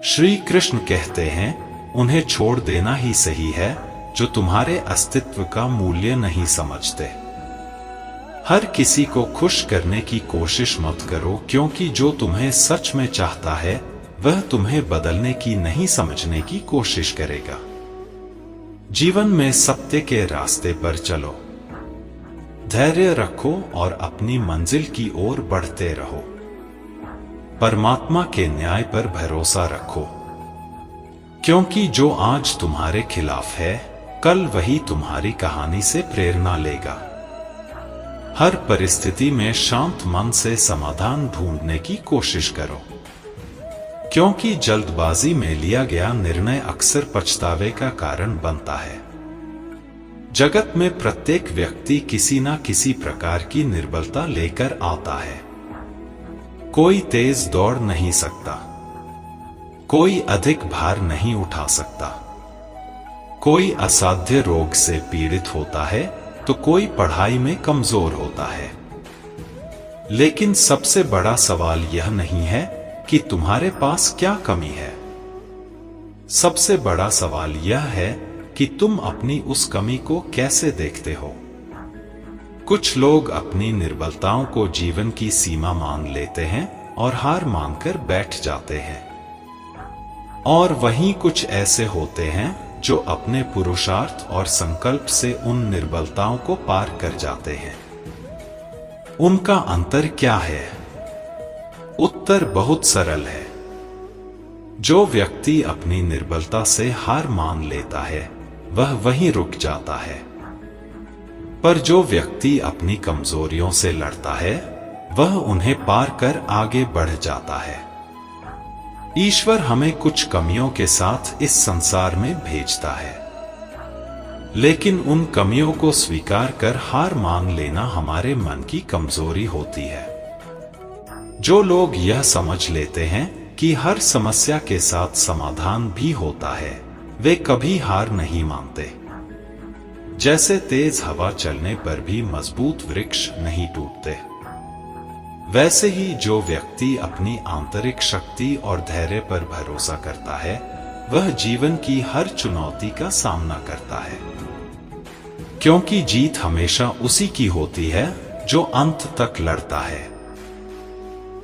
श्री कृष्ण कहते हैं, उन्हें छोड़ देना ही सही है जो तुम्हारे अस्तित्व का मूल्य नहीं समझते। हर किसी को खुश करने की कोशिश मत करो, क्योंकि जो तुम्हें सच में चाहता है वह तुम्हें बदलने की नहीं समझने की कोशिश करेगा। जीवन में सत्य के रास्ते पर चलो, धैर्य रखो और अपनी मंजिल की ओर बढ़ते रहो। परमात्मा के न्याय पर भरोसा रखो, क्योंकि जो आज तुम्हारे खिलाफ है कल वही तुम्हारी कहानी से प्रेरणा लेगा। हर परिस्थिति में शांत मन से समाधान ढूंढने की कोशिश करो, क्योंकि जल्दबाजी में लिया गया निर्णय अक्सर पछतावे का कारण बनता है। जगत में प्रत्येक व्यक्ति किसी न किसी प्रकार की निर्बलता लेकर आता है। कोई तेज दौड़ नहीं सकता, कोई अधिक भार नहीं उठा सकता, कोई असाध्य रोग से पीड़ित होता है तो कोई पढ़ाई में कमजोर होता है। लेकिन सबसे बड़ा सवाल यह नहीं है कि तुम्हारे पास क्या कमी है। सबसे बड़ा सवाल यह है कि तुम अपनी उस कमी को कैसे देखते हो। कुछ लोग अपनी निर्बलताओं को जीवन की सीमा मान लेते हैं और हार मानकर बैठ जाते हैं, और वहीं कुछ ऐसे होते हैं जो अपने पुरुषार्थ और संकल्प से उन निर्बलताओं को पार कर जाते हैं। उनका अंतर क्या है? उत्तर बहुत सरल है। जो व्यक्ति अपनी निर्बलता से हार मान लेता है वह वहीं रुक जाता है, पर जो व्यक्ति अपनी कमजोरियों से लड़ता है वह उन्हें पार कर आगे बढ़ जाता है। ईश्वर हमें कुछ कमियों के साथ इस संसार में भेजता है, लेकिन उन कमियों को स्वीकार कर हार मान लेना हमारे मन की कमजोरी होती है। जो लोग यह समझ लेते हैं कि हर समस्या के साथ समाधान भी होता है, वे कभी हार नहीं मानते। जैसे तेज हवा चलने पर भी मजबूत वृक्ष नहीं टूटते, वैसे ही जो व्यक्ति अपनी आंतरिक शक्ति और धैर्य पर भरोसा करता है वह जीवन की हर चुनौती का सामना करता है, क्योंकि जीत हमेशा उसी की होती है जो अंत तक लड़ता है।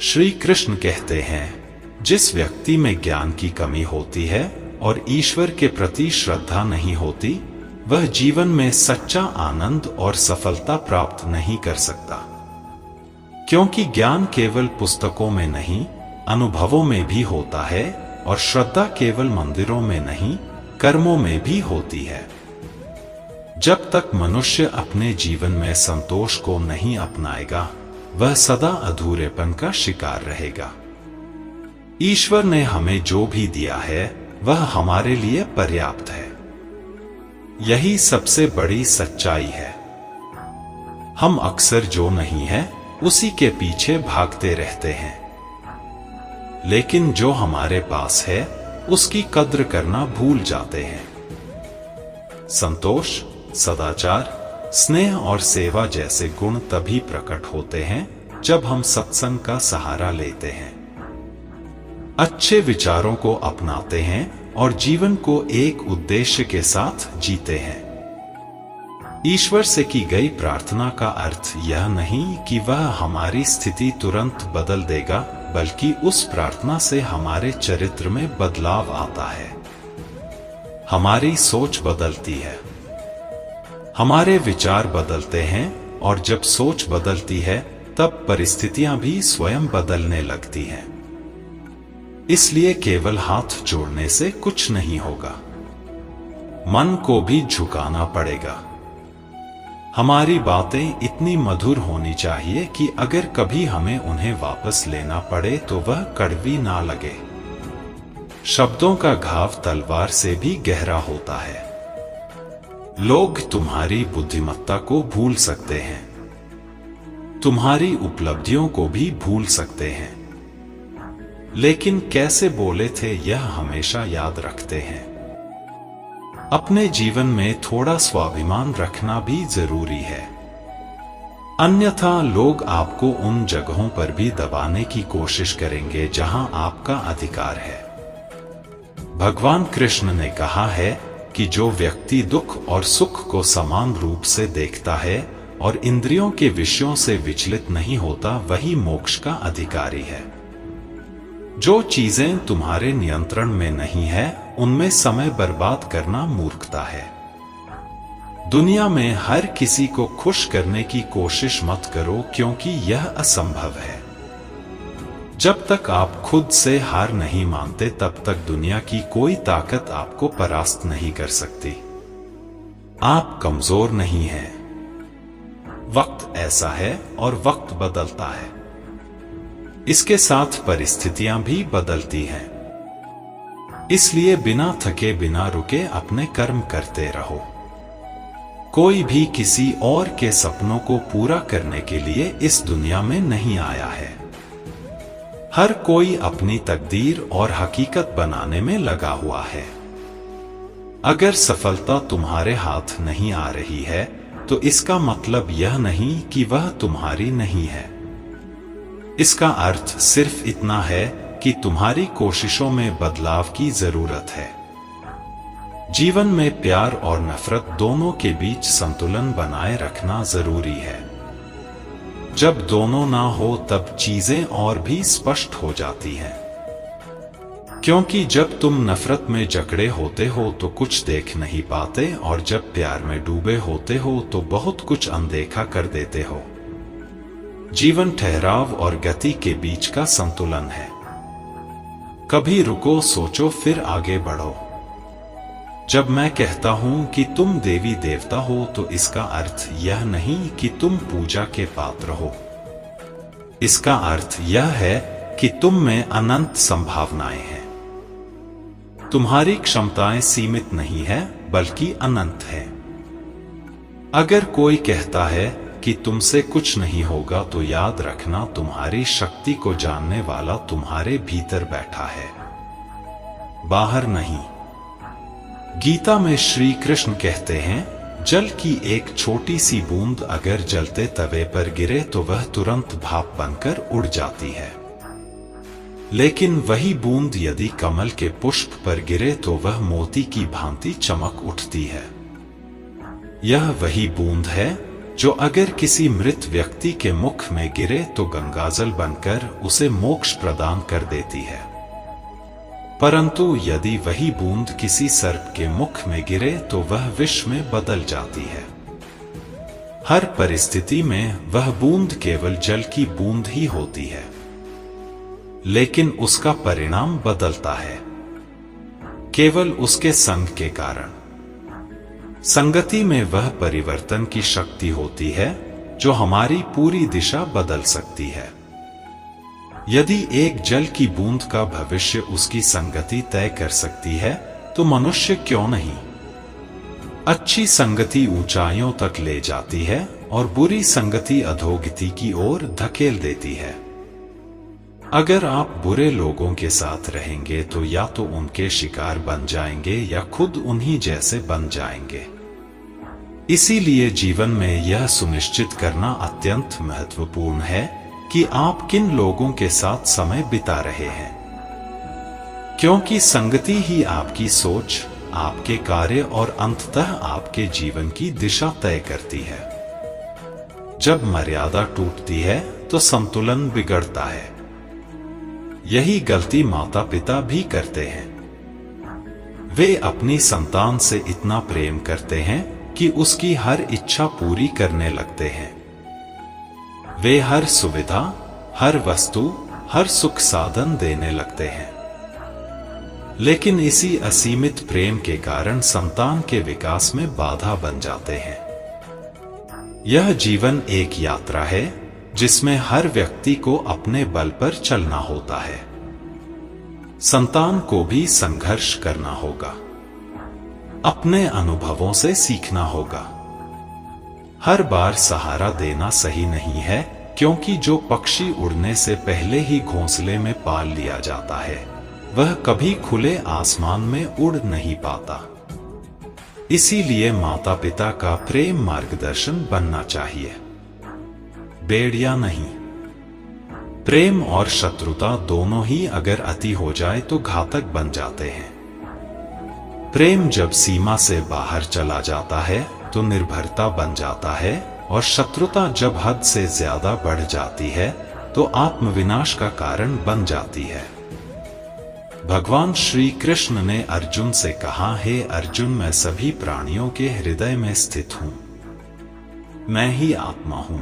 श्री कृष्ण कहते हैं, जिस व्यक्ति में ज्ञान की कमी होती है और ईश्वर के प्रति श्रद्धा नहीं होती, वह जीवन में सच्चा आनंद और सफलता प्राप्त नहीं कर सकता। क्योंकि ज्ञान केवल पुस्तकों में नहीं, अनुभवों में भी होता है, और श्रद्धा केवल मंदिरों में नहीं, कर्मों में भी होती है। जब तक मनुष्य अपने जीवन में संतोष को नहीं अपनाएगा, वह सदा अधूरेपन का शिकार रहेगा। ईश्वर ने हमें जो भी दिया है वह हमारे लिए पर्याप्त है। यही सबसे बड़ी सच्चाई है। हम अक्सर जो नहीं है उसी के पीछे भागते रहते हैं, लेकिन जो हमारे पास है उसकी कद्र करना भूल जाते हैं। संतोष, सदाचार, स्नेह और सेवा जैसे गुण तभी प्रकट होते हैं जब हम सत्संग का सहारा लेते हैं, अच्छे विचारों को अपनाते हैं और जीवन को एक उद्देश्य के साथ जीते हैं। ईश्वर से की गई प्रार्थना का अर्थ यह नहीं कि वह हमारी स्थिति तुरंत बदल देगा, बल्कि उस प्रार्थना से हमारे चरित्र में बदलाव आता है। हमारी सोच बदलती है, हमारे विचार बदलते हैं, और जब सोच बदलती है तब परिस्थितियां भी स्वयं बदलने लगती हैं। इसलिए केवल हाथ जोड़ने से कुछ नहीं होगा, मन को भी झुकाना पड़ेगा। हमारी बातें इतनी मधुर होनी चाहिए कि अगर कभी हमें उन्हें वापस लेना पड़े तो वह कड़वी ना लगे। शब्दों का घाव तलवार से भी गहरा होता है। लोग तुम्हारी बुद्धिमत्ता को भूल सकते हैं, तुम्हारी उपलब्धियों को भी भूल सकते हैं, लेकिन कैसे बोले थे यह हमेशा याद रखते हैं। अपने जीवन में थोड़ा स्वाभिमान रखना भी जरूरी है, अन्यथा लोग आपको उन जगहों पर भी दबाने की कोशिश करेंगे जहां आपका अधिकार है। भगवान कृष्ण ने कहा है कि जो व्यक्ति दुख और सुख को समान रूप से देखता है और इंद्रियों के विषयों से विचलित नहीं होता, वही मोक्ष का अधिकारी है। जो चीजें तुम्हारे नियंत्रण में नहीं है, उनमें समय बर्बाद करना मूर्खता है। दुनिया में हर किसी को खुश करने की कोशिश मत करो, क्योंकि यह असंभव है। जब तक आप खुद से हार नहीं मानते, तब तक दुनिया की कोई ताकत आपको परास्त नहीं कर सकती। आप कमजोर नहीं हैं। वक्त ऐसा है और वक्त बदलता है। इसके साथ परिस्थितियां भी बदलती हैं। इसलिए बिना थके बिना रुके अपने कर्म करते रहो। कोई भी किसी और के सपनों को पूरा करने के लिए इस दुनिया में नहीं आया है। हर कोई अपनी तकदीर और हकीकत बनाने में लगा हुआ है। अगर सफलता तुम्हारे हाथ नहीं आ रही है, तो इसका मतलब यह नहीं कि वह तुम्हारी नहीं है। इसका अर्थ सिर्फ इतना है कि तुम्हारी कोशिशों में बदलाव की जरूरत है। जीवन में प्यार और नफरत दोनों के बीच संतुलन बनाए रखना जरूरी है। जब दोनों ना हो, तब चीजें और भी स्पष्ट हो जाती हैं। क्योंकि जब तुम नफरत में जकड़े होते हो तो कुछ देख नहीं पाते, और जब प्यार में डूबे होते हो तो बहुत कुछ अनदेखा कर देते हो। जीवन ठहराव और गति के बीच का संतुलन है। कभी रुको, सोचो, फिर आगे बढ़ो। जब मैं कहता हूं कि तुम देवी देवता हो, तो इसका अर्थ यह नहीं कि तुम पूजा के पात्र हो। इसका अर्थ यह है कि तुम में अनंत संभावनाएं हैं। तुम्हारी क्षमताएं सीमित नहीं है, बल्कि अनंत है। अगर कोई कहता है कि तुमसे कुछ नहीं होगा, तो याद रखना, तुम्हारी शक्ति को जानने वाला तुम्हारे भीतर बैठा है, बाहर नहीं। गीता में श्री कृष्ण कहते हैं, जल की एक छोटी सी बूंद अगर जलते तवे पर गिरे तो वह तुरंत भाप बनकर उड़ जाती है। लेकिन वही बूंद यदि कमल के पुष्प पर गिरे तो वह मोती की भांति चमक उठती है। यह वही बूंद है जो अगर किसी मृत व्यक्ति के मुख में गिरे तो गंगाजल बनकर उसे मोक्ष प्रदान कर देती है। परंतु यदि वही बूंद किसी सर्प के मुख में गिरे तो वह विष में बदल जाती है। हर परिस्थिति में वह बूंद केवल जल की बूंद ही होती है, लेकिन उसका परिणाम बदलता है, केवल उसके संग के कारण। संगति में वह परिवर्तन की शक्ति होती है जो हमारी पूरी दिशा बदल सकती है। यदि एक जल की बूंद का भविष्य उसकी संगति तय कर सकती है, तो मनुष्य क्यों नहीं। अच्छी संगति ऊंचाइयों तक ले जाती है और बुरी संगति अधोगति की ओर धकेल देती है। अगर आप बुरे लोगों के साथ रहेंगे तो या तो उनके शिकार बन जाएंगे या खुद उन्हीं जैसे बन जाएंगे। इसीलिए जीवन में यह सुनिश्चित करना अत्यंत महत्वपूर्ण है कि आप किन लोगों के साथ समय बिता रहे हैं, क्योंकि संगति ही आपकी सोच, आपके कार्य और अंततः आपके जीवन की दिशा तय करती है। जब मर्यादा टूटती है तो संतुलन बिगड़ता है। यही गलती माता पिता भी करते हैं। वे अपनी संतान से इतना प्रेम करते हैं कि उसकी हर इच्छा पूरी करने लगते हैं। वे हर सुविधा, हर वस्तु, हर सुख साधन देने लगते हैं। लेकिन इसी असीमित प्रेम के कारण संतान के विकास में बाधा बन जाते हैं। यह जीवन एक यात्रा है जिसमें हर व्यक्ति को अपने बल पर चलना होता है। संतान को भी संघर्ष करना होगा, अपने अनुभवों से सीखना होगा। हर बार सहारा देना सही नहीं है, क्योंकि जो पक्षी उड़ने से पहले ही घोंसले में पाल लिया जाता है, वह कभी खुले आसमान में उड़ नहीं पाता। इसीलिए माता पिता का प्रेम मार्गदर्शन बनना चाहिए, बेड़िया नहीं। प्रेम और शत्रुता दोनों ही अगर अति हो जाए तो घातक बन जाते हैं। प्रेम जब सीमा से बाहर चला जाता है तो निर्भरता बन जाता है, और शत्रुता जब हद से ज्यादा बढ़ जाती है तो आत्मविनाश का कारण बन जाती है। भगवान श्री कृष्ण ने अर्जुन से कहा, हे अर्जुन, मैं सभी प्राणियों के हृदय में स्थित हूं। मैं ही आत्मा हूं।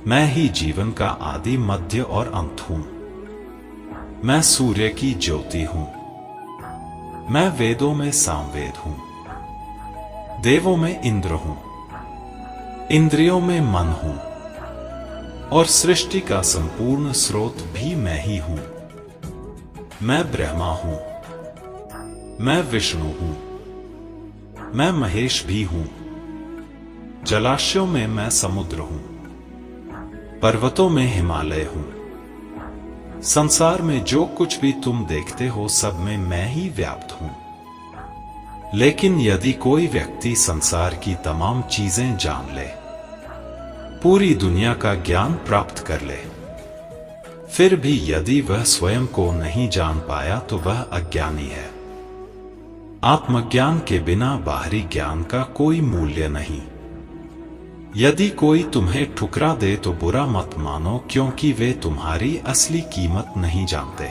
मैं ही जीवन का आदि, मध्य और अंत हूं। मैं सूर्य की ज्योति हूं। मैं वेदों में सामवेद हूं। देवों में इंद्र हूं। इंद्रियों में मन हूं। और सृष्टि का संपूर्ण स्रोत भी मैं ही हूं। मैं ब्रह्मा हूं। मैं विष्णु हूं। मैं महेश भी हूं। जलाशयों में मैं समुद्र हूं। पर्वतों में हिमालय हूं। संसार में जो कुछ भी तुम देखते हो सब में मैं ही व्याप्त हूं। लेकिन यदि कोई व्यक्ति संसार की तमाम चीजें जान ले, पूरी दुनिया का ज्ञान प्राप्त कर ले, फिर भी यदि वह स्वयं को नहीं जान पाया तो वह अज्ञानी है। आत्मज्ञान के बिना बाहरी ज्ञान का कोई मूल्य नहीं। यदि कोई तुम्हें ठुकरा दे तो बुरा मत मानो, क्योंकि वे तुम्हारी असली कीमत नहीं जानते।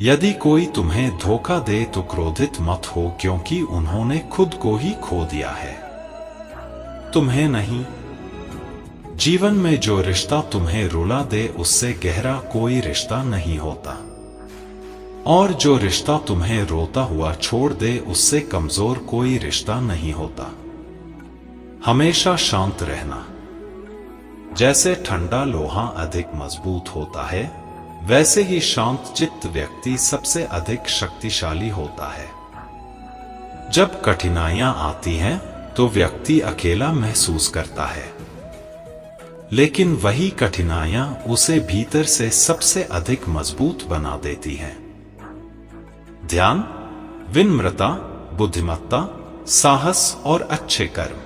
यदि कोई तुम्हें धोखा दे तो क्रोधित मत हो, क्योंकि उन्होंने खुद को ही खो दिया है, तुम्हें नहीं। जीवन में जो रिश्ता तुम्हें रुला दे उससे गहरा कोई रिश्ता नहीं होता, और जो रिश्ता तुम्हें रोता हुआ छोड़ दे उससे कमजोर कोई रिश्ता नहीं होता। हमेशा शांत रहना। जैसे ठंडा लोहा अधिक मजबूत होता है, वैसे ही शांत चित्त व्यक्ति सबसे अधिक शक्तिशाली होता है। जब कठिनाइयां आती हैं तो व्यक्ति अकेला महसूस करता है, लेकिन वही कठिनाइयां उसे भीतर से सबसे अधिक मजबूत बना देती हैं। ध्यान, विनम्रता, बुद्धिमत्ता, साहस और अच्छे कर्म,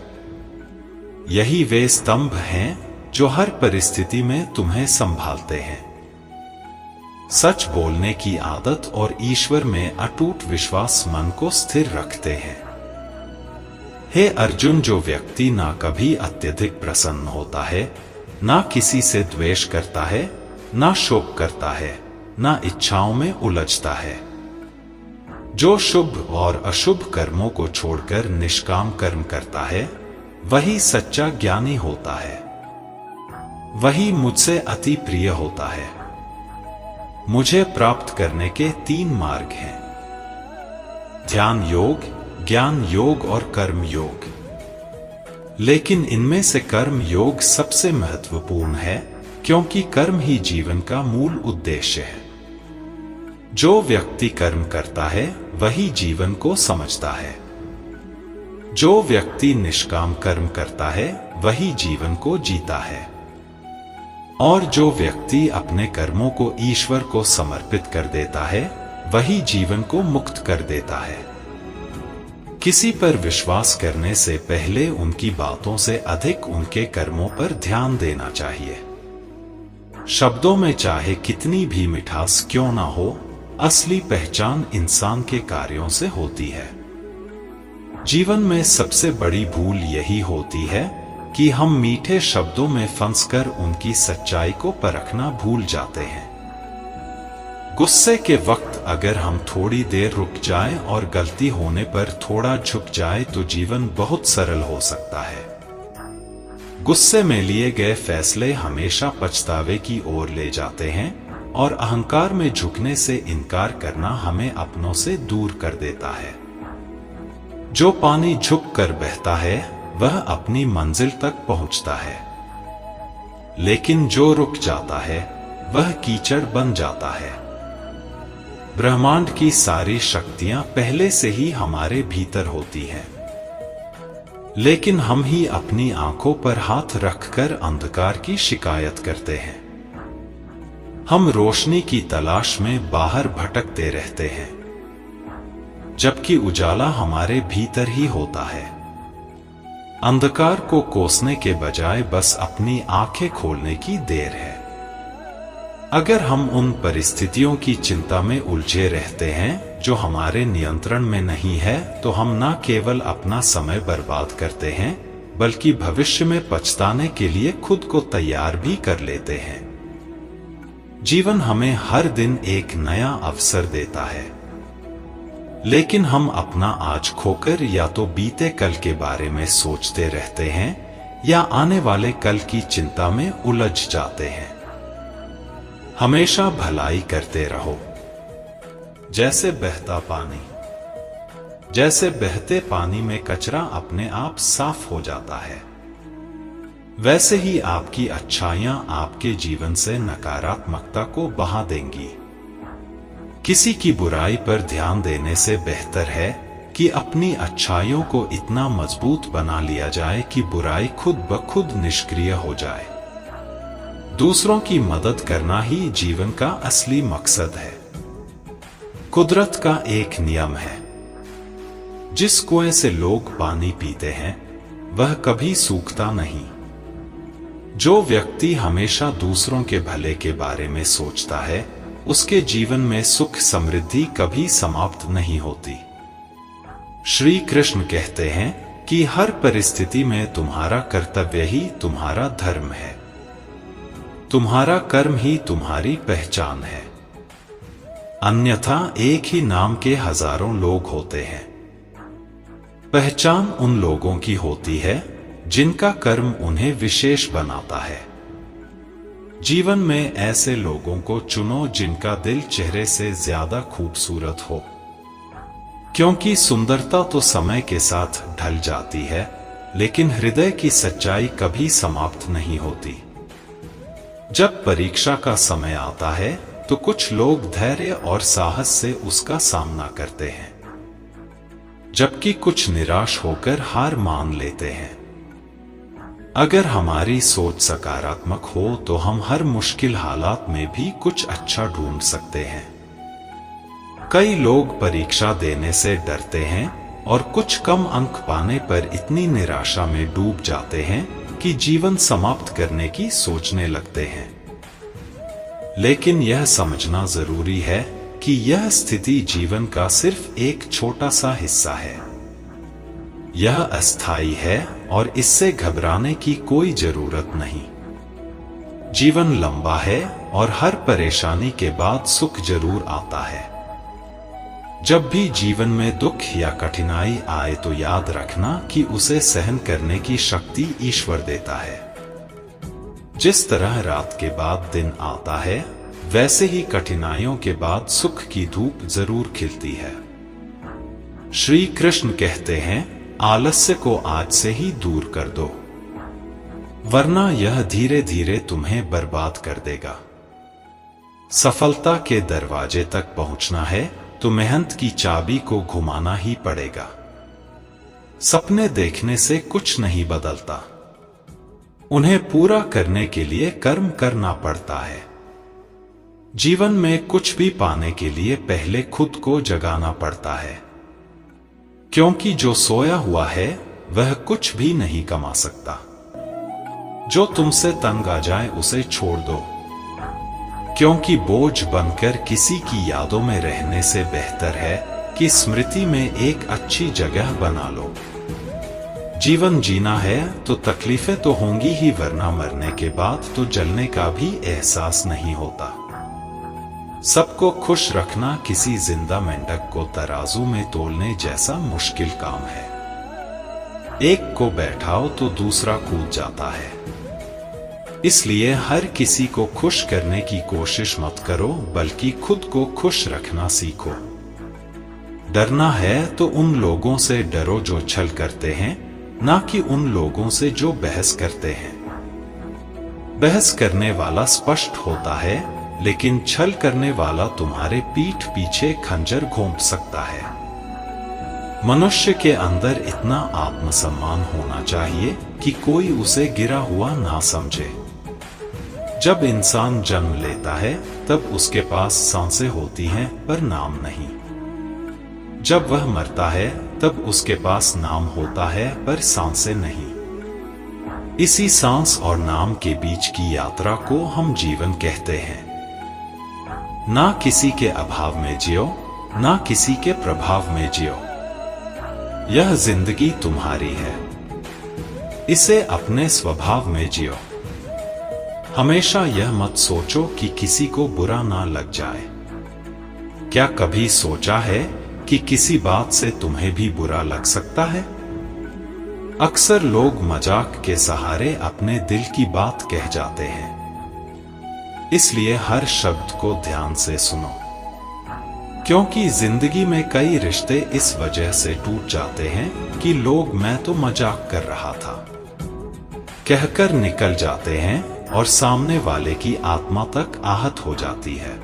यही वे स्तंभ हैं जो हर परिस्थिति में तुम्हें संभालते हैं। सच बोलने की आदत और ईश्वर में अटूट विश्वास मन को स्थिर रखते हैं। हे अर्जुन, जो व्यक्ति ना कभी अत्यधिक प्रसन्न होता है, ना किसी से द्वेष करता है, ना शोक करता है, ना इच्छाओं में उलझता है, जो शुभ और अशुभ कर्मों को छोड़कर निष्काम कर्म करता है, वही सच्चा ज्ञानी होता है। वही मुझसे अति प्रिय होता है। मुझे प्राप्त करने के 3 मार्ग हैं: ध्यान योग, ज्ञान योग और कर्म योग। लेकिन इनमें से कर्म योग सबसे महत्वपूर्ण है, क्योंकि कर्म ही जीवन का मूल उद्देश्य है। जो व्यक्ति कर्म करता है वही जीवन को समझता है। जो व्यक्ति निष्काम कर्म करता है वही जीवन को जीता है। और जो व्यक्ति अपने कर्मों को ईश्वर को समर्पित कर देता है वही जीवन को मुक्त कर देता है। किसी पर विश्वास करने से पहले उनकी बातों से अधिक उनके कर्मों पर ध्यान देना चाहिए। शब्दों में चाहे कितनी भी मिठास क्यों ना हो, असली पहचान इंसान के कार्यों से होती है। जीवन में सबसे बड़ी भूल यही होती है कि हम मीठे शब्दों में फंसकर उनकी सच्चाई को परखना भूल जाते हैं। गुस्से के वक्त अगर हम थोड़ी देर रुक जाएं और गलती होने पर थोड़ा झुक जाए तो जीवन बहुत सरल हो सकता है। गुस्से में लिए गए फैसले हमेशा पछतावे की ओर ले जाते हैं, और अहंकार में झुकने से इनकार करना हमें अपनों से दूर कर देता है। जो पानी झुक कर बहता है वह अपनी मंजिल तक पहुंचता है, लेकिन जो रुक जाता है वह कीचड़ बन जाता है। ब्रह्मांड की सारी शक्तियां पहले से ही हमारे भीतर होती हैं, लेकिन हम ही अपनी आंखों पर हाथ रखकर अंधकार की शिकायत करते हैं। हम रोशनी की तलाश में बाहर भटकते रहते हैं, जबकि उजाला हमारे भीतर ही होता है। अंधकार को कोसने के बजाय बस अपनी आंखें खोलने की देर है। अगर हम उन परिस्थितियों की चिंता में उलझे रहते हैं जो हमारे नियंत्रण में नहीं है, तो हम न केवल अपना समय बर्बाद करते हैं बल्कि भविष्य में पछताने के लिए खुद को तैयार भी कर लेते हैं। जीवन हमें हर दिन एक नया अवसर देता है, लेकिन हम अपना आज खोकर या तो बीते कल के बारे में सोचते रहते हैं या आने वाले कल की चिंता में उलझ जाते हैं। हमेशा भलाई करते रहो। जैसे बहता पानी, जैसे बहते पानी में कचरा अपने आप साफ हो जाता है, वैसे ही आपकी अच्छाइयां आपके जीवन से नकारात्मकता को बहा देंगी। किसी की बुराई पर ध्यान देने से बेहतर है कि अपनी अच्छाइयों को इतना मजबूत बना लिया जाए कि बुराई खुद ब खुद निष्क्रिय हो जाए। दूसरों की मदद करना ही जीवन का असली मकसद है। कुदरत का एक नियम है, जिस कुएं से लोग पानी पीते हैं वह कभी सूखता नहीं। जो व्यक्ति हमेशा दूसरों के भले के बारे में सोचता है, उसके जीवन में सुख समृद्धि कभी समाप्त नहीं होती। श्री कृष्ण कहते हैं कि हर परिस्थिति में तुम्हारा कर्तव्य ही तुम्हारा धर्म है। तुम्हारा कर्म ही तुम्हारी पहचान है। अन्यथा एक ही नाम के हजारों लोग होते हैं। पहचान उन लोगों की होती है जिनका कर्म उन्हें विशेष बनाता है। जीवन में ऐसे लोगों को चुनो जिनका दिल चेहरे से ज्यादा खूबसूरत हो, क्योंकि सुंदरता तो समय के साथ ढल जाती है, लेकिन हृदय की सच्चाई कभी समाप्त नहीं होती। जब परीक्षा का समय आता है तो कुछ लोग धैर्य और साहस से उसका सामना करते हैं, जबकि कुछ निराश होकर हार मान लेते हैं। अगर हमारी सोच सकारात्मक हो तो हम हर मुश्किल हालात में भी कुछ अच्छा ढूंढ सकते हैं। कई लोग परीक्षा देने से डरते हैं और कुछ कम अंक पाने पर इतनी निराशा में डूब जाते हैं कि जीवन समाप्त करने की सोचने लगते हैं। लेकिन यह समझना जरूरी है कि यह स्थिति जीवन का सिर्फ एक छोटा सा हिस्सा है। यह अस्थायी है और इससे घबराने की कोई जरूरत नहीं। जीवन लंबा है और हर परेशानी के बाद सुख जरूर आता है। जब भी जीवन में दुख या कठिनाई आए तो याद रखना कि उसे सहन करने की शक्ति ईश्वर देता है। जिस तरह रात के बाद दिन आता है, वैसे ही कठिनाइयों के बाद सुख की धूप जरूर खिलती है। श्री कृष्ण कहते हैं, आलस्य को आज से ही दूर कर दो, वरना यह धीरे धीरे तुम्हें बर्बाद कर देगा। सफलता के दरवाजे तक पहुंचना है तो मेहनत की चाबी को घुमाना ही पड़ेगा। सपने देखने से कुछ नहीं बदलता, उन्हें पूरा करने के लिए कर्म करना पड़ता है। जीवन में कुछ भी पाने के लिए पहले खुद को जगाना पड़ता है, क्योंकि जो सोया हुआ है वह कुछ भी नहीं कमा सकता। जो तुमसे तंग आ जाए उसे छोड़ दो, क्योंकि बोझ बनकर किसी की यादों में रहने से बेहतर है कि स्मृति में एक अच्छी जगह बना लो। जीवन जीना है तो तकलीफें तो होंगी ही, वरना मरने के बाद तो जलने का भी एहसास नहीं होता। सबको खुश रखना किसी जिंदा मेंढक को तराजू में तोलने जैसा मुश्किल काम है। एक को बैठाओ तो दूसरा कूद जाता है। इसलिए हर किसी को खुश करने की कोशिश मत करो, बल्कि खुद को खुश रखना सीखो। डरना है तो उन लोगों से डरो जो छल करते हैं, ना कि उन लोगों से जो बहस करते हैं। बहस करने वाला स्पष्ट होता है, लेकिन छल करने वाला तुम्हारे पीठ पीछे खंजर घोंप सकता है। मनुष्य के अंदर इतना आत्मसम्मान होना चाहिए कि कोई उसे गिरा हुआ ना समझे। जब इंसान जन्म लेता है तब उसके पास सांसें होती हैं पर नाम नहीं। जब वह मरता है तब उसके पास नाम होता है पर सांसें नहीं। इसी सांस और नाम के बीच की यात्रा को हम जीवन कहते हैं। ना किसी के अभाव में जियो, ना किसी के प्रभाव में जियो। यह जिंदगी तुम्हारी है, इसे अपने स्वभाव में जियो। हमेशा यह मत सोचो कि किसी को बुरा ना लग जाए। क्या कभी सोचा है कि किसी बात से तुम्हें भी बुरा लग सकता है? अक्सर लोग मजाक के सहारे अपने दिल की बात कह जाते हैं, इसलिए हर शब्द को ध्यान से सुनो, क्योंकि जिंदगी में कई रिश्ते इस वजह से टूट जाते हैं कि लोग मैं तो मजाक कर रहा था कहकर निकल जाते हैं और सामने वाले की आत्मा तक आहत हो जाती है।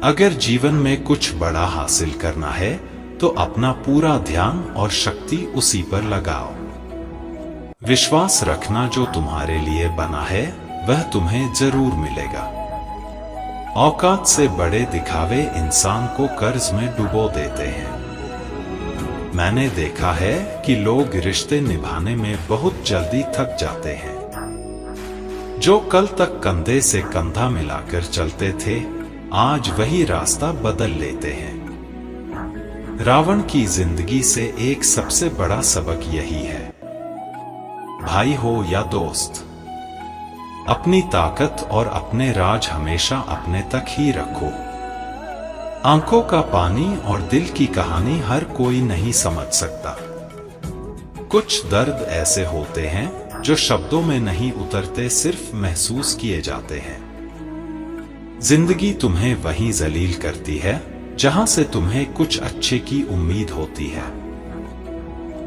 अगर जीवन में कुछ बड़ा हासिल करना है तो अपना पूरा ध्यान और शक्ति उसी पर लगाओ। विश्वास रखना, जो तुम्हारे लिए बना है वह तुम्हें जरूर मिलेगा। औकात से बड़े दिखावे इंसान को कर्ज में डुबो देते हैं। मैंने देखा है कि लोग रिश्ते निभाने में बहुत जल्दी थक जाते हैं। जो कल तक कंधे से कंधा मिलाकर चलते थे, आज वही रास्ता बदल लेते हैं। रावण की जिंदगी से एक सबसे बड़ा सबक यही है, भाई हो या दोस्त, अपनी ताकत और अपने राज हमेशा अपने तक ही रखो। आंखों का पानी और दिल की कहानी हर कोई नहीं समझ सकता। कुछ दर्द ऐसे होते हैं जो शब्दों में नहीं उतरते, सिर्फ महसूस किए जाते हैं। जिंदगी तुम्हें वहीं जलील करती है जहां से तुम्हें कुछ अच्छे की उम्मीद होती है।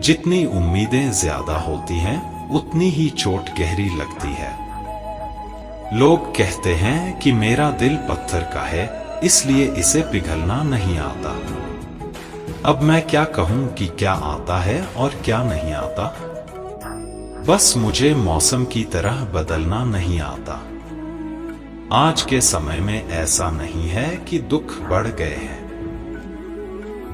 जितनी उम्मीदें ज्यादा होती हैं, उतनी ही चोट गहरी लगती है। लोग कहते हैं कि मेरा दिल पत्थर का है, इसलिए इसे पिघलना नहीं आता। अब मैं क्या कहूं कि क्या आता है और क्या नहीं आता। बस मुझे मौसम की तरह बदलना नहीं आता। आज के समय में ऐसा नहीं है कि दुख बढ़ गए हैं,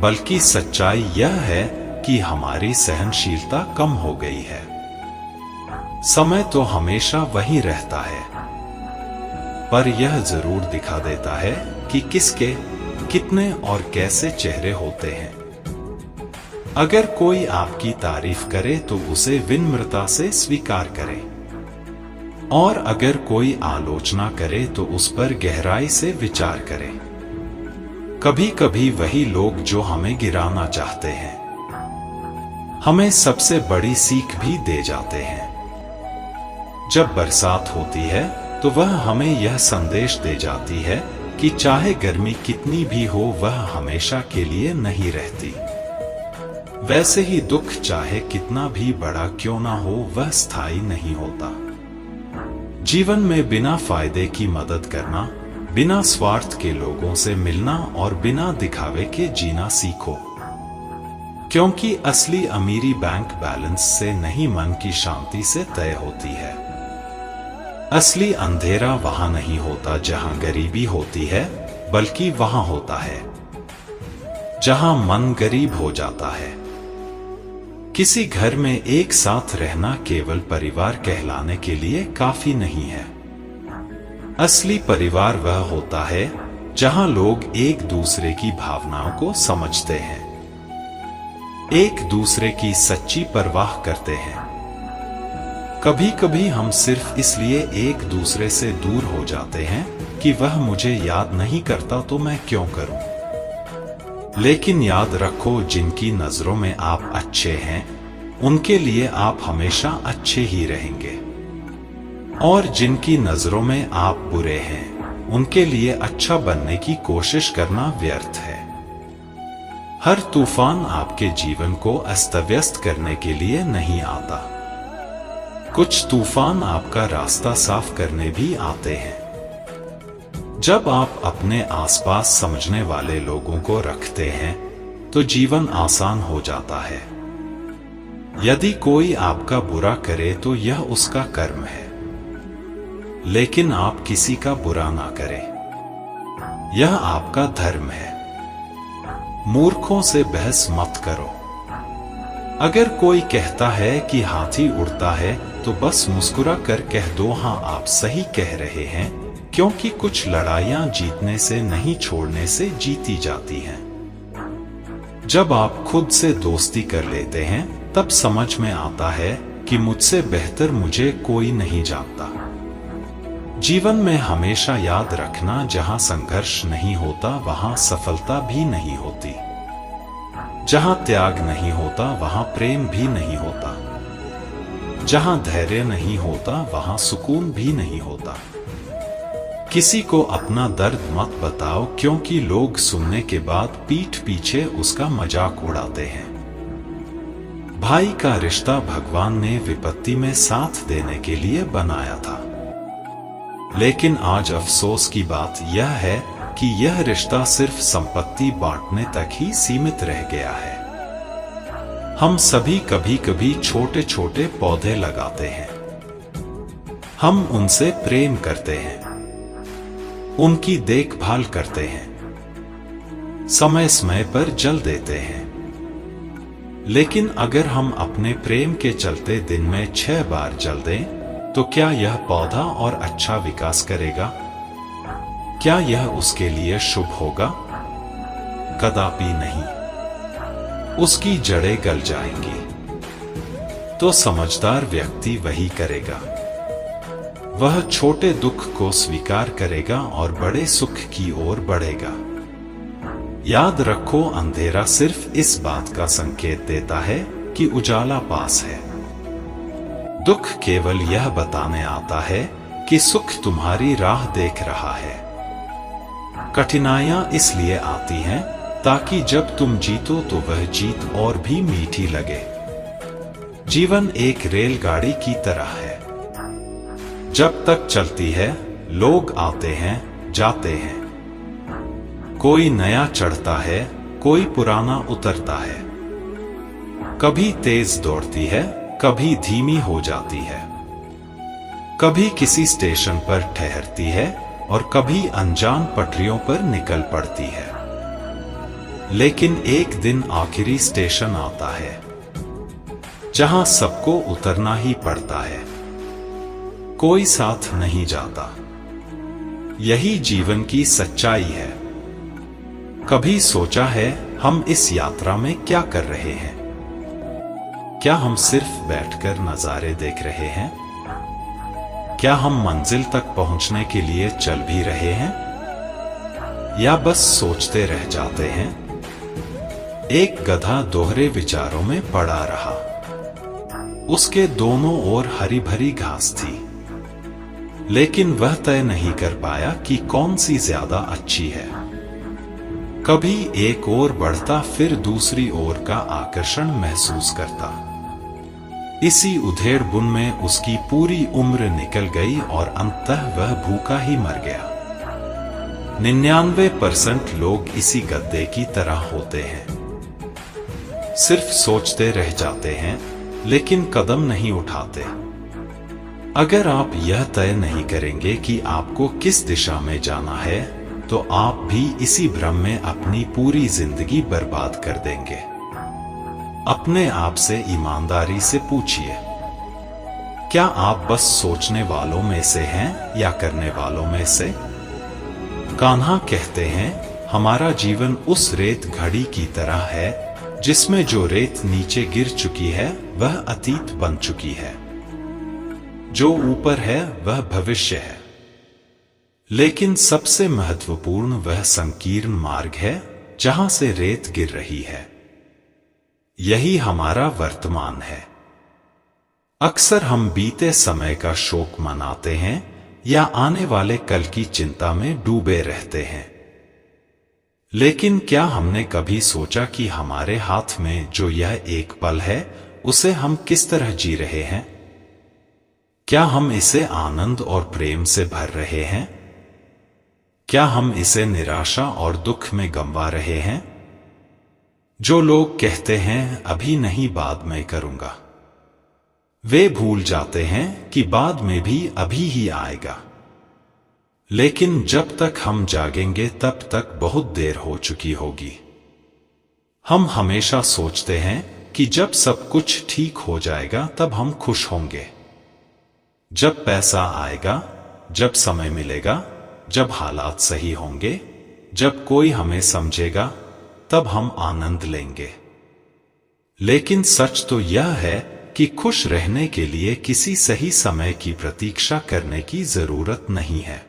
बल्कि सच्चाई यह है कि हमारी सहनशीलता कम हो गई है। समय तो हमेशा वही रहता है, पर यह जरूर दिखा देता है कि किसके कितने और कैसे चेहरे होते हैं। अगर कोई आपकी तारीफ करे तो उसे विनम्रता से स्वीकार करें, और अगर कोई आलोचना करे तो उस पर गहराई से विचार करें। कभी कभी वही लोग जो हमें गिराना चाहते हैं, हमें सबसे बड़ी सीख भी दे जाते हैं। जब बरसात होती है तो वह हमें यह संदेश दे जाती है कि चाहे गर्मी कितनी भी हो, वह हमेशा के लिए नहीं रहती। वैसे ही दुख चाहे कितना भी बड़ा क्यों ना हो, वह स्थायी नहीं होता। जीवन में बिना फायदे की मदद करना, बिना स्वार्थ के लोगों से मिलना और बिना दिखावे के जीना सीखो, क्योंकि असली अमीरी बैंक बैलेंस से नहीं, मन की शांति से तय होती है। असली अंधेरा वहां नहीं होता जहां गरीबी होती है, बल्कि वहां होता है जहां मन गरीब हो जाता है। किसी घर में एक साथ रहना केवल परिवार कहलाने के लिए काफी नहीं है। असली परिवार वह होता है जहां लोग एक दूसरे की भावनाओं को समझते हैं, एक दूसरे की सच्ची परवाह करते हैं। कभी कभी हम सिर्फ इसलिए एक दूसरे से दूर हो जाते हैं कि वह मुझे याद नहीं करता तो मैं क्यों करूं। लेकिन याद रखो, जिनकी नजरों में आप अच्छे हैं, उनके लिए आप हमेशा अच्छे ही रहेंगे, और जिनकी नजरों में आप बुरे हैं, उनके लिए अच्छा बनने की कोशिश करना व्यर्थ है। हर तूफान आपके जीवन को अस्त व्यस्त करने के लिए नहीं आता। कुछ तूफान आपका रास्ता साफ करने भी आते हैं। जब आप अपने आसपास समझने वाले लोगों को रखते हैं तो जीवन आसान हो जाता है। यदि कोई आपका बुरा करे तो यह उसका कर्म है, लेकिन आप किसी का बुरा ना करें, यह आपका धर्म है। मूर्खों से बहस मत करो। अगर कोई कहता है कि हाथी उड़ता है तो बस मुस्कुरा कर कह दो, हां आप सही कह रहे हैं, क्योंकि कुछ लड़ाइयां जीतने से नहीं, छोड़ने से जीती जाती हैं। जब आप खुद से दोस्ती कर लेते हैं तब समझ में आता है कि मुझसे बेहतर मुझे कोई नहीं जानता। जीवन में हमेशा याद रखना, जहां संघर्ष नहीं होता वहां सफलता भी नहीं होती। जहां त्याग नहीं होता वहां प्रेम भी नहीं होता। जहां धैर्य नहीं होता वहां सुकून भी नहीं होता। किसी को अपना दर्द मत बताओ, क्योंकि लोग सुनने के बाद पीठ पीछे उसका मजाक उड़ाते हैं। भाई का रिश्ता भगवान ने विपत्ति में साथ देने के लिए बनाया था, लेकिन आज अफसोस की बात यह है कि यह रिश्ता सिर्फ संपत्ति बांटने तक ही सीमित रह गया है। हम सभी कभी कभी छोटे छोटे पौधे लगाते हैं, हम उनसे प्रेम करते हैं, उनकी देखभाल करते हैं, समय समय पर जल देते हैं। लेकिन अगर हम अपने प्रेम के चलते दिन में 6 बार जल दें, तो क्या यह पौधा और अच्छा विकास करेगा? क्या यह उसके लिए शुभ होगा? कदापि नहीं। उसकी जड़ें गल जाएंगी। तो समझदार व्यक्ति वही करेगा। वह छोटे दुख को स्वीकार करेगा और बड़े सुख की ओर बढ़ेगा। याद रखो, अंधेरा सिर्फ इस बात का संकेत देता है कि उजाला पास है। दुख केवल यह बताने आता है कि सुख तुम्हारी राह देख रहा है। कठिनाइयां इसलिए आती हैं ताकि जब तुम जीतो तो वह जीत और भी मीठी लगे। जीवन एक रेलगाड़ी की तरह है, जब तक चलती है लोग आते हैं जाते हैं। कोई नया चढ़ता है, कोई पुराना उतरता है। कभी तेज दौड़ती है, कभी धीमी हो जाती है। कभी किसी स्टेशन पर ठहरती है और कभी अनजान पटरियों पर निकल पड़ती है। लेकिन एक दिन आखिरी स्टेशन आता है, जहां सबको उतरना ही पड़ता है। कोई साथ नहीं जाता। यही जीवन की सच्चाई है। कभी सोचा है हम इस यात्रा में क्या कर रहे हैं? क्या हम सिर्फ बैठकर नजारे देख रहे हैं? क्या हम मंजिल तक पहुंचने के लिए चल भी रहे हैं, या बस सोचते रह जाते हैं? एक गधा दोहरे विचारों में पड़ा रहा। उसके दोनों ओर हरी भरी घास थी, लेकिन वह तय नहीं कर पाया कि कौन सी ज्यादा अच्छी है। कभी एक ओर बढ़ता, फिर दूसरी ओर का आकर्षण महसूस करता। इसी उधेड़-बुन में उसकी पूरी उम्र निकल गई और अंततः वह भूखा ही मर गया। 99% लोग इसी गद्दे की तरह होते हैं। सिर्फ सोचते रह जाते हैं, लेकिन कदम नहीं उठाते। अगर आप यह तय नहीं करेंगे कि आपको किस दिशा में जाना है, तो आप भी इसी भ्रम में अपनी पूरी जिंदगी बर्बाद कर देंगे। अपने आप से ईमानदारी से पूछिए, क्या आप बस सोचने वालों में से हैं या करने वालों में से? कान्हा कहते हैं, हमारा जीवन उस रेत घड़ी की तरह है जिसमें जो रेत नीचे गिर चुकी है वह अतीत बन चुकी है। जो ऊपर है वह भविष्य है। लेकिन सबसे महत्वपूर्ण वह संकीर्ण मार्ग है जहां से रेत गिर रही है। यही हमारा वर्तमान है। अक्सर हम बीते समय का शोक मनाते हैं या आने वाले कल की चिंता में डूबे रहते हैं। लेकिन क्या हमने कभी सोचा कि हमारे हाथ में जो यह एक पल है, उसे हम किस तरह जी रहे हैं? क्या हम इसे आनंद और प्रेम से भर रहे हैं? क्या हम इसे निराशा और दुख में गंवा रहे हैं? जो लोग कहते हैं अभी नहीं बाद में करूंगा, वे भूल जाते हैं कि बाद में भी अभी ही आएगा। लेकिन जब तक हम जागेंगे तब तक बहुत देर हो चुकी होगी। हम हमेशा सोचते हैं कि जब सब कुछ ठीक हो जाएगा तब हम खुश होंगे। जब पैसा आएगा, जब समय मिलेगा, जब हालात सही होंगे, जब कोई हमें समझेगा, तब हम आनंद लेंगे। लेकिन सच तो यह है कि खुश रहने के लिए किसी सही समय की प्रतीक्षा करने की जरूरत नहीं है।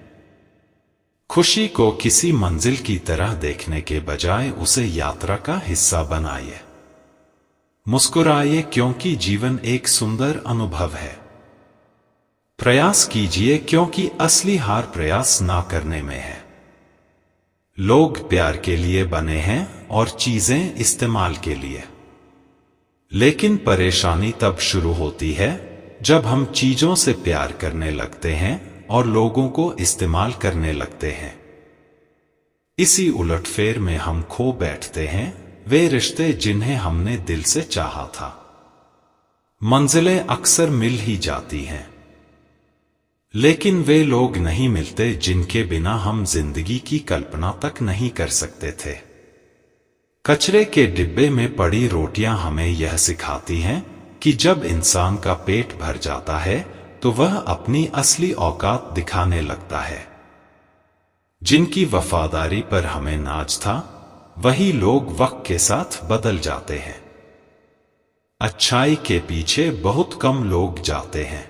खुशी को किसी मंजिल की तरह देखने के बजाय उसे यात्रा का हिस्सा बनाइए। मुस्कुराइए क्योंकि जीवन एक सुंदर अनुभव है। प्रयास कीजिए क्योंकि असली हार प्रयास ना करने में है। लोग प्यार के लिए बने हैं और चीजें इस्तेमाल के लिए। लेकिन परेशानी तब शुरू होती है जब हम चीजों से प्यार करने लगते हैं और लोगों को इस्तेमाल करने लगते हैं। इसी उलटफेर में हम खो बैठते हैं वे रिश्ते जिन्हें हमने दिल से चाहा था। मंजिलें अक्सर मिल ही जाती हैं, लेकिन वे लोग नहीं मिलते जिनके बिना हम जिंदगी की कल्पना तक नहीं कर सकते थे। कचरे के डिब्बे में पड़ी रोटियां हमें यह सिखाती हैं कि जब इंसान का पेट भर जाता है तो वह अपनी असली औकात दिखाने लगता है। जिनकी वफादारी पर हमें नाज था, वही लोग वक्त के साथ बदल जाते हैं। अच्छाई के पीछे बहुत कम लोग जाते हैं,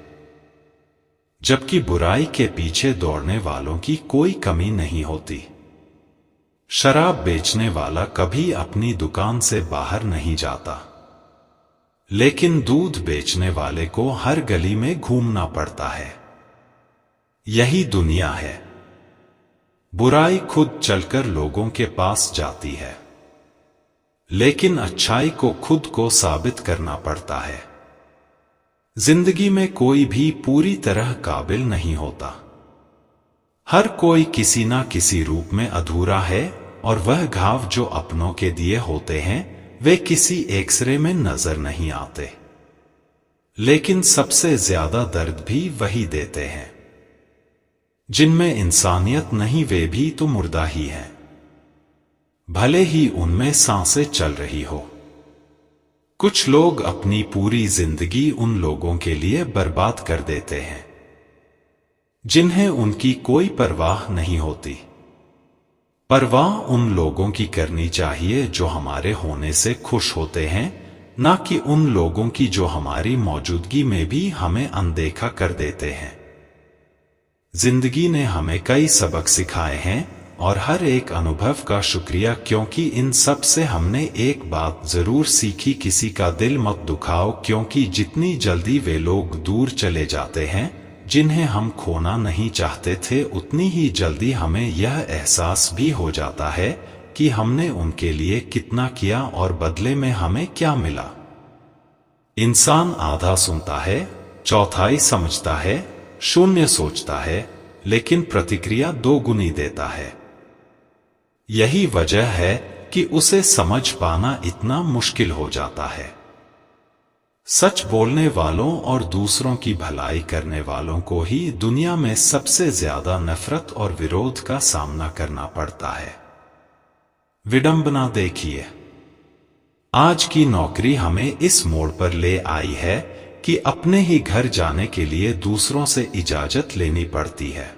जबकि बुराई के पीछे दौड़ने वालों की कोई कमी नहीं होती। शराब बेचने वाला कभी अपनी दुकान से बाहर नहीं जाता, लेकिन दूध बेचने वाले को हर गली में घूमना पड़ता है। यही दुनिया है। बुराई खुद चलकर लोगों के पास जाती है, लेकिन अच्छाई को खुद को साबित करना पड़ता है। जिंदगी में कोई भी पूरी तरह काबिल नहीं होता। हर कोई किसी ना किसी रूप में अधूरा है और वह घाव जो अपनों के दिए होते हैं वे किसी एक्सरे में नजर नहीं आते। लेकिन सबसे ज्यादा दर्द भी वही देते हैं जिनमें इंसानियत नहीं, वे भी तो मुर्दा ही हैं, भले ही उनमें सांसें चल रही हो। कुछ लोग अपनी पूरी जिंदगी उन लोगों के लिए बर्बाद कर देते हैं जिन्हें उनकी कोई परवाह नहीं होती। परवाह उन लोगों की करनी चाहिए जो हमारे होने से खुश होते हैं, ना कि उन लोगों की जो हमारी मौजूदगी में भी हमें अनदेखा कर देते हैं। जिंदगी ने हमें कई सबक सिखाए हैं और हर एक अनुभव का शुक्रिया, क्योंकि इन सब से हमने एक बात जरूर सीखी, किसी का दिल मत दुखाओ, क्योंकि जितनी जल्दी वे लोग दूर चले जाते हैं जिन्हें हम खोना नहीं चाहते थे, उतनी ही जल्दी हमें यह एहसास भी हो जाता है कि हमने उनके लिए कितना किया और बदले में हमें क्या मिला। इंसान आधा सुनता है, चौथाई समझता है, शून्य सोचता है, लेकिन प्रतिक्रिया दोगुनी देता है। यही वजह है कि उसे समझ पाना इतना मुश्किल हो जाता है। सच बोलने वालों और दूसरों की भलाई करने वालों को ही दुनिया में सबसे ज्यादा नफरत और विरोध का सामना करना पड़ता है। विडंबना देखिए, आज की नौकरी हमें इस मोड़ पर ले आई है कि अपने ही घर जाने के लिए दूसरों से इजाजत लेनी पड़ती है।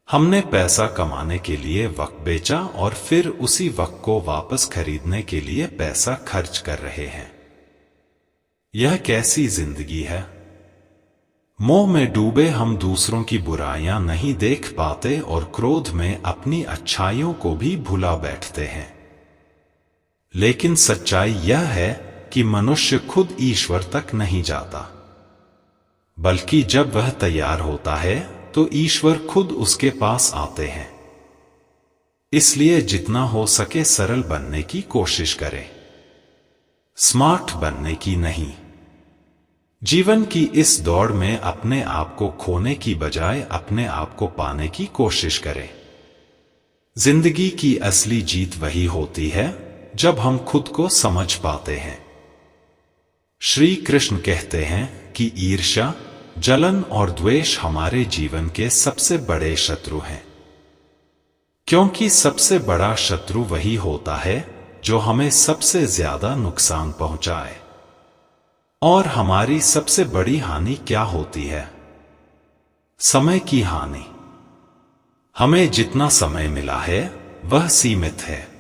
हमने पैसा कमाने के लिए वक्त बेचा और फिर उसी वक्त को वापस खरीदने के लिए पैसा खर्च कर रहे हैं। यह कैसी जिंदगी है? मोह में डूबे हम दूसरों की बुराइयां नहीं देख पाते और क्रोध में अपनी अच्छाइयों को भी भुला बैठते हैं। लेकिन सच्चाई यह है कि मनुष्य खुद ईश्वर तक नहीं जाता, बल्कि जब वह तैयार होता है तो ईश्वर खुद उसके पास आते हैं। इसलिए जितना हो सके सरल बनने की कोशिश करें, स्मार्ट बनने की नहीं। जीवन की इस दौड़ में अपने आप को खोने की बजाय अपने आप को पाने की कोशिश करें। जिंदगी की असली जीत वही होती है जब हम खुद को समझ पाते हैं। श्री कृष्ण कहते हैं कि ईर्ष्या, जलन और द्वेष हमारे जीवन के सबसे बड़े शत्रु हैं, क्योंकि सबसे बड़ा शत्रु वही होता है जो हमें सबसे ज्यादा नुकसान पहुंचाए। और हमारी सबसे बड़ी हानि क्या होती है? समय की हानि। हमें जितना समय मिला है वह सीमित है।